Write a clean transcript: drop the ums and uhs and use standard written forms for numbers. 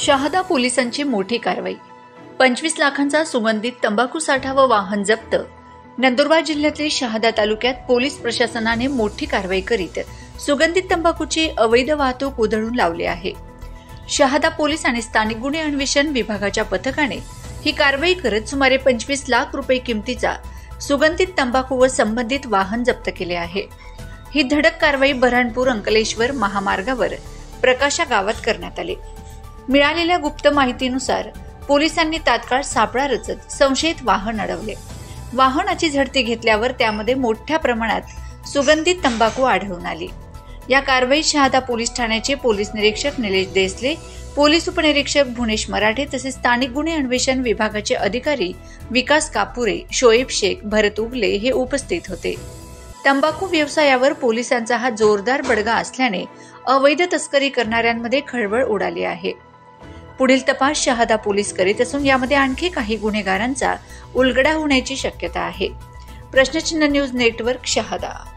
शहादा पोलिसांची मोठी कारवाई। 25 लाखांचा सुगंधित तंबाखू साठा व वाहन जप्त। नंदुरबार जिल्ह्यातील शहादा तालुक्यात पोलीस प्रशासनाने मोठी कारवाई करीत सुगंधित तंबाखूची अवैध वाहतूक उधळून लावली आहे। शहादा पोलीस आणि स्थानिक गुन्हे अन्वेषण विभागाच्या पथकाने ही कारवाई करत सुमारे 25 लाख रुपये किमतीचा सुगंधित तंबाखू व संबंधित वाहन जप्त केले आहे। ही धडक कारवाई बऱ्हाणपूर अंकलेश्वर महामार्गावर प्रकाशा गावात करण्यात आली। मिळालेल्या गुप्त माहितीनुसार पोलिसांनी तात्काळ सापळा रचत संशयित वाहन अडवले। वाहनाची झडती घेतल्यावर त्यामध्ये मोठ्या प्रमाणात सुगंधित तंबाखू आढळून आली। या कारवाईत शहादा पोलीस ठाण्याचे पोलीस निरीक्षक निलेश देसले, पोलीस उपनिरीक्षक भुवनेश मराठे तसेच स्थानिक गुन्हे अन्वेषण विभागाचे अधिकारी विकास कापुरे, शोएब शेख, भरत उगले हे उपस्थित होते। तंबाखू व्यवसायावर पोलिसांचा हा जोरदार बडगा असल्याने अवैध तस्करी करणाऱ्यांमध्ये खळबळ उडाली आहे। पुढील तपास शहादा पोलीस करीत असून यामध्ये आणखी काही गुन्हेगारांचा उलगडा होण्याची शक्यता आहे। प्रश्नचिन्ह न्यूज नेटवर्क शहादा।